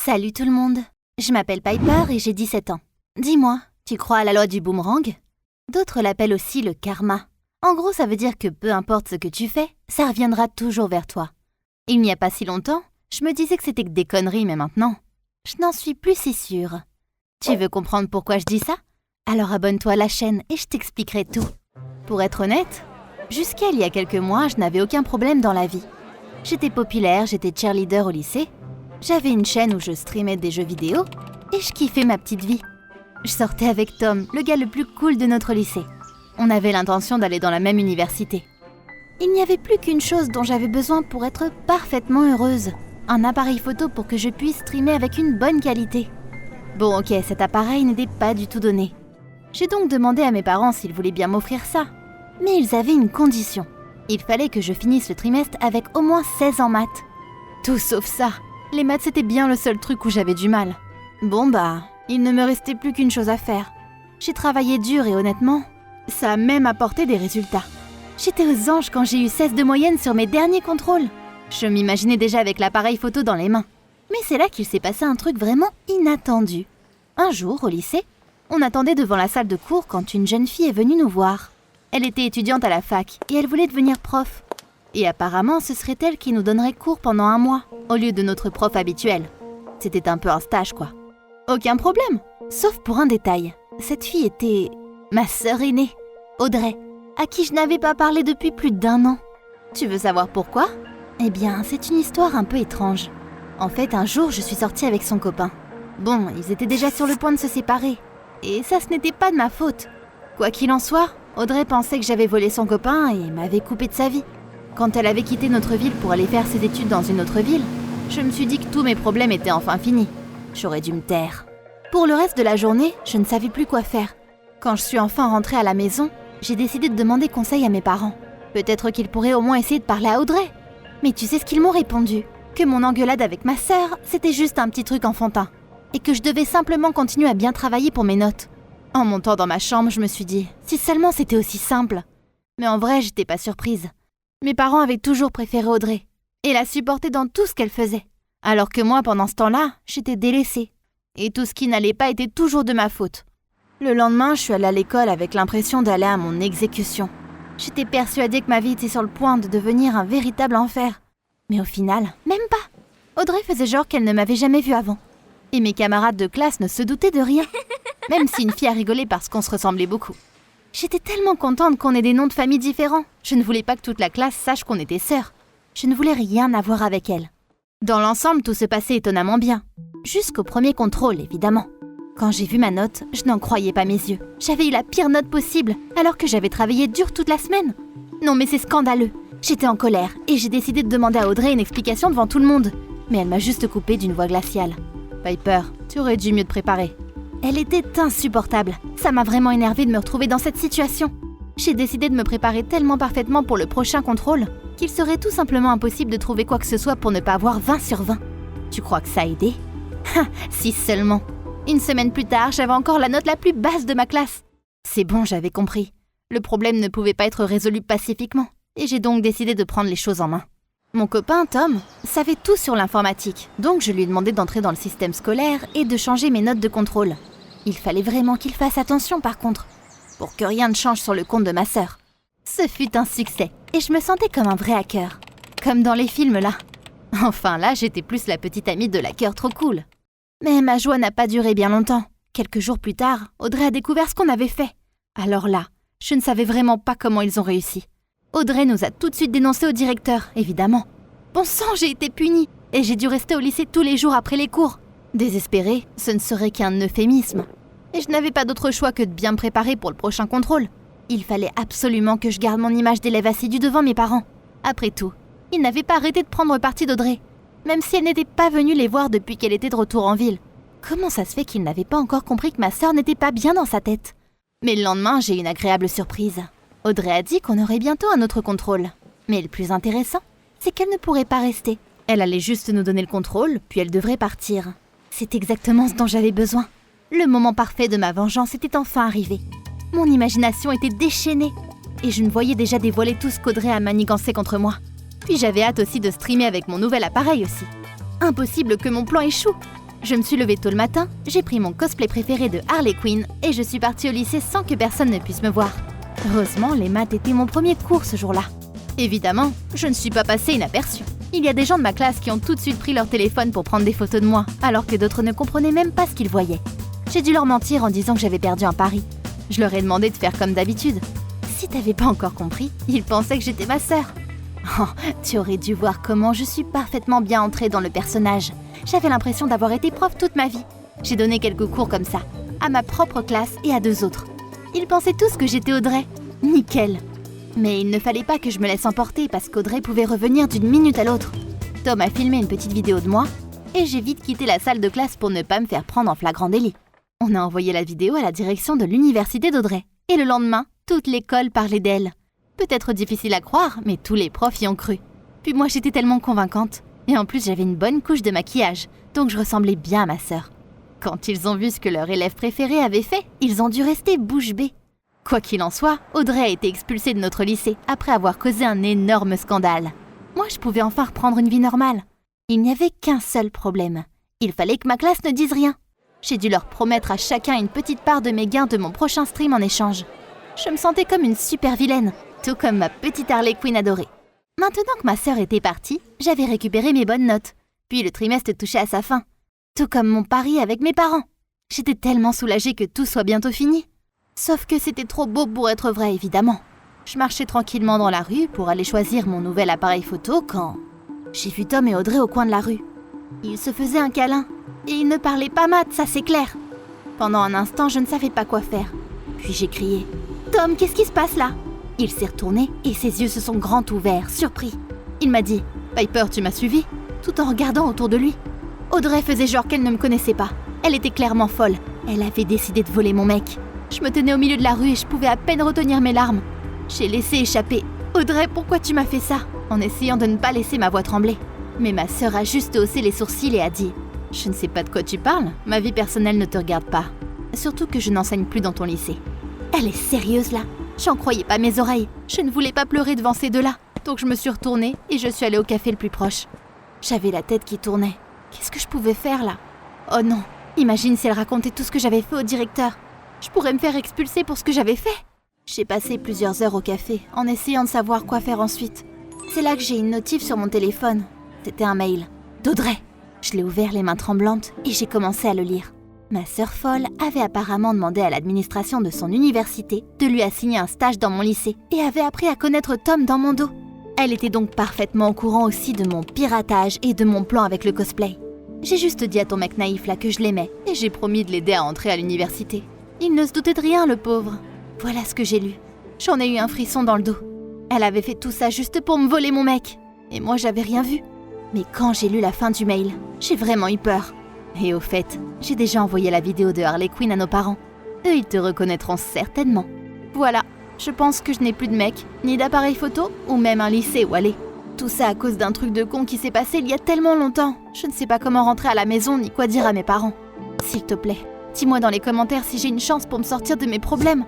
Salut tout le monde, je m'appelle Piper et j'ai 17 ans. Dis-moi, tu crois à la loi du boomerang? D'autres l'appellent aussi le karma. En gros, ça veut dire que peu importe ce que tu fais, ça reviendra toujours vers toi. Il n'y a pas si longtemps, je me disais que c'était que des conneries, mais maintenant, je n'en suis plus si sûre. Tu veux comprendre pourquoi je dis ça? Alors abonne-toi à la chaîne et je t'expliquerai tout. Pour être honnête, jusqu'à il y a quelques mois, je n'avais aucun problème dans la vie. J'étais populaire, j'étais cheerleader au lycée. J'avais une chaîne où je streamais des jeux vidéo et je kiffais ma petite vie. Je sortais avec Tom, le gars le plus cool de notre lycée. On avait l'intention d'aller dans la même université. Il n'y avait plus qu'une chose dont j'avais besoin pour être parfaitement heureuse. Un appareil photo pour que je puisse streamer avec une bonne qualité. Bon ok, cet appareil n'était pas du tout donné. J'ai donc demandé à mes parents s'ils voulaient bien m'offrir ça. Mais ils avaient une condition. Il fallait que je finisse le trimestre avec au moins 16 en maths. Tout sauf ça. Les maths c'était bien le seul truc où j'avais du mal. Bon bah, il ne me restait plus qu'une chose à faire. J'ai travaillé dur et honnêtement, ça a même apporté des résultats. J'étais aux anges quand j'ai eu 16 de moyenne sur mes derniers contrôles. Je m'imaginais déjà avec l'appareil photo dans les mains. Mais c'est là qu'il s'est passé un truc vraiment inattendu. Un jour, au lycée, on attendait devant la salle de cours quand une jeune fille est venue nous voir. Elle était étudiante à la fac et elle voulait devenir prof. Et apparemment, ce serait elle qui nous donnerait cours pendant 1 mois, au lieu de notre prof habituel. C'était un peu un stage, quoi. Aucun problème, sauf pour un détail. Cette fille était ma sœur aînée, Audrey, à qui je n'avais pas parlé depuis plus d'1 an. Tu veux savoir pourquoi? Eh bien, c'est une histoire un peu étrange. En fait, un jour, je suis sortie avec son copain. Bon, ils étaient déjà sur le point de se séparer. Et ça, ce n'était pas de ma faute. Quoi qu'il en soit, Audrey pensait que j'avais volé son copain et m'avait coupé de sa vie. Quand elle avait quitté notre ville pour aller faire ses études dans une autre ville, je me suis dit que tous mes problèmes étaient enfin finis. J'aurais dû me taire. Pour le reste de la journée, je ne savais plus quoi faire. Quand je suis enfin rentrée à la maison, j'ai décidé de demander conseil à mes parents. Peut-être qu'ils pourraient au moins essayer de parler à Audrey. Mais tu sais ce qu'ils m'ont répondu? Que mon engueulade avec ma sœur, c'était juste un petit truc enfantin. Et que je devais simplement continuer à bien travailler pour mes notes. En montant dans ma chambre, je me suis dit, si seulement c'était aussi simple. Mais en vrai, j'étais pas surprise. Mes parents avaient toujours préféré Audrey et la supportaient dans tout ce qu'elle faisait. Alors que moi, pendant ce temps-là, j'étais délaissée. Et tout ce qui n'allait pas était toujours de ma faute. Le lendemain, je suis allée à l'école avec l'impression d'aller à mon exécution. J'étais persuadée que ma vie était sur le point de devenir un véritable enfer. Mais au final, même pas. Audrey faisait genre qu'elle ne m'avait jamais vue avant. Et mes camarades de classe ne se doutaient de rien. Même si une fille a rigolé parce qu'on se ressemblait beaucoup. J'étais tellement contente qu'on ait des noms de famille différents. Je ne voulais pas que toute la classe sache qu'on était sœurs. Je ne voulais rien avoir avec elle. Dans l'ensemble, tout se passait étonnamment bien. Jusqu'au premier contrôle, évidemment. Quand j'ai vu ma note, je n'en croyais pas mes yeux. J'avais eu la pire note possible, alors que j'avais travaillé dur toute la semaine. Non mais c'est scandaleux. J'étais en colère et j'ai décidé de demander à Audrey une explication devant tout le monde. Mais elle m'a juste coupée d'une voix glaciale. Piper, tu aurais dû mieux te préparer. Elle était insupportable. Ça m'a vraiment énervée de me retrouver dans cette situation. J'ai décidé de me préparer tellement parfaitement pour le prochain contrôle qu'il serait tout simplement impossible de trouver quoi que ce soit pour ne pas avoir 20 sur 20. Tu crois que ça a aidé? Si seulement. Une semaine plus tard, j'avais encore la note la plus basse de ma classe. C'est bon, j'avais compris. Le problème ne pouvait pas être résolu pacifiquement. Et j'ai donc décidé de prendre les choses en main. Mon copain, Tom, savait tout sur l'informatique. Donc je lui ai demandé d'entrer dans le système scolaire et de changer mes notes de contrôle. Il fallait vraiment qu'il fasse attention par contre, pour que rien ne change sur le compte de ma sœur. Ce fut un succès, et je me sentais comme un vrai hacker. Comme dans les films là. Enfin là, j'étais plus la petite amie de l'hacker trop cool. Mais ma joie n'a pas duré bien longtemps. Quelques jours plus tard, Audrey a découvert ce qu'on avait fait. Alors là, je ne savais vraiment pas comment ils ont réussi. Audrey nous a tout de suite dénoncés au directeur, évidemment. Bon sang, j'ai été punie, et j'ai dû rester au lycée tous les jours après les cours. Désespérée, ce ne serait qu'un euphémisme. Et je n'avais pas d'autre choix que de bien me préparer pour le prochain contrôle. Il fallait absolument que je garde mon image d'élève assidue devant mes parents. Après tout, ils n'avaient pas arrêté de prendre parti d'Audrey, même si elle n'était pas venue les voir depuis qu'elle était de retour en ville. Comment ça se fait qu'ils n'avaient pas encore compris que ma sœur n'était pas bien dans sa tête? Mais le lendemain, j'ai eu une agréable surprise. Audrey a dit qu'on aurait bientôt un autre contrôle. Mais le plus intéressant, c'est qu'elle ne pourrait pas rester. Elle allait juste nous donner le contrôle, puis elle devrait partir. C'est exactement ce dont j'avais besoin. Le moment parfait de ma vengeance était enfin arrivé. Mon imagination était déchaînée, et je me voyais déjà dévoiler tout ce qu'Audrey a manigancé contre moi. Puis j'avais hâte aussi de streamer avec mon nouvel appareil aussi. Impossible que mon plan échoue. Je me suis levée tôt le matin, j'ai pris mon cosplay préféré de Harley Quinn et je suis partie au lycée sans que personne ne puisse me voir. Heureusement, les maths étaient mon premier cours ce jour-là. Évidemment, je ne suis pas passée inaperçue. Il y a des gens de ma classe qui ont tout de suite pris leur téléphone pour prendre des photos de moi, alors que d'autres ne comprenaient même pas ce qu'ils voyaient. J'ai dû leur mentir en disant que j'avais perdu un pari. Je leur ai demandé de faire comme d'habitude. Si t'avais pas encore compris, ils pensaient que j'étais ma sœur. Oh, tu aurais dû voir comment je suis parfaitement bien entrée dans le personnage. J'avais l'impression d'avoir été prof toute ma vie. J'ai donné quelques cours comme ça, à ma propre classe et à 2 autres. Ils pensaient tous que j'étais Audrey. Nickel. Mais il ne fallait pas que je me laisse emporter parce qu'Audrey pouvait revenir d'une minute à l'autre. Tom a filmé une petite vidéo de moi et j'ai vite quitté la salle de classe pour ne pas me faire prendre en flagrant délit. On a envoyé la vidéo à la direction de l'université d'Audrey. Et le lendemain, toute l'école parlait d'elle. Peut-être difficile à croire, mais tous les profs y ont cru. Puis moi, j'étais tellement convaincante. Et en plus, j'avais une bonne couche de maquillage, donc je ressemblais bien à ma sœur. Quand ils ont vu ce que leur élève préféré avait fait, ils ont dû rester bouche bée. Quoi qu'il en soit, Audrey a été expulsée de notre lycée après avoir causé un énorme scandale. Moi, je pouvais enfin reprendre une vie normale. Il n'y avait qu'un seul problème. Il fallait que ma classe ne dise rien. J'ai dû leur promettre à chacun une petite part de mes gains de mon prochain stream en échange. Je me sentais comme une super vilaine, tout comme ma petite Harley Quinn adorée. Maintenant que ma sœur était partie, j'avais récupéré mes bonnes notes. Puis le trimestre touchait à sa fin. Tout comme mon pari avec mes parents. J'étais tellement soulagée que tout soit bientôt fini. Sauf que c'était trop beau pour être vrai, évidemment. Je marchais tranquillement dans la rue pour aller choisir mon nouvel appareil photo quand j'ai vu Tom et Audrey au coin de la rue. Ils se faisaient un câlin. Et ils ne parlaient pas maths, ça c'est clair. Pendant un instant, je ne savais pas quoi faire. Puis j'ai crié « Tom, qu'est-ce qui se passe là ?» Il s'est retourné et ses yeux se sont grands ouverts, surpris. Il m'a dit « Piper, tu m'as suivi ?» tout en regardant autour de lui. Audrey faisait genre qu'elle ne me connaissait pas. Elle était clairement folle. Elle avait décidé de voler mon mec. Je me tenais au milieu de la rue et je pouvais à peine retenir mes larmes. J'ai laissé échapper « Audrey, pourquoi tu m'as fait ça ?» en essayant de ne pas laisser ma voix trembler. Mais ma sœur a juste haussé les sourcils et a dit « Je ne sais pas de quoi tu parles, ma vie personnelle ne te regarde pas. Surtout que je n'enseigne plus dans ton lycée. » Elle est sérieuse là. J'en croyais pas mes oreilles. Je ne voulais pas pleurer devant ces deux-là. Donc je me suis retournée et je suis allée au café le plus proche. J'avais la tête qui tournait. Qu'est-ce que je pouvais faire là? Oh non, imagine si elle racontait tout ce que j'avais fait au directeur. Je pourrais me faire expulser pour ce que j'avais fait. J'ai passé plusieurs heures au café en essayant de savoir quoi faire ensuite. C'est là que j'ai une notif sur mon téléphone. C'était un mail. D'Audrey. Je l'ai ouvert les mains tremblantes et j'ai commencé à le lire. Ma sœur folle avait apparemment demandé à l'administration de son université de lui assigner un stage dans mon lycée et avait appris à connaître Tom dans mon dos. Elle était donc parfaitement au courant aussi de mon piratage et de mon plan avec le cosplay. J'ai juste dit à ton mec naïf là que je l'aimais et j'ai promis de l'aider à entrer à l'université. Il ne se doutait de rien, le pauvre. Voilà ce que j'ai lu. J'en ai eu un frisson dans le dos. Elle avait fait tout ça juste pour me voler mon mec. Et moi, j'avais rien vu. Mais quand j'ai lu la fin du mail, j'ai vraiment eu peur. Et au fait, j'ai déjà envoyé la vidéo de Harley Quinn à nos parents. Eux, ils te reconnaîtront certainement. Voilà, je pense que je n'ai plus de mec, ni d'appareil photo, ou même un lycée où aller. Tout ça à cause d'un truc de con qui s'est passé il y a tellement longtemps. Je ne sais pas comment rentrer à la maison ni quoi dire à mes parents. S'il te plaît, dis-moi dans les commentaires si j'ai une chance pour me sortir de mes problèmes.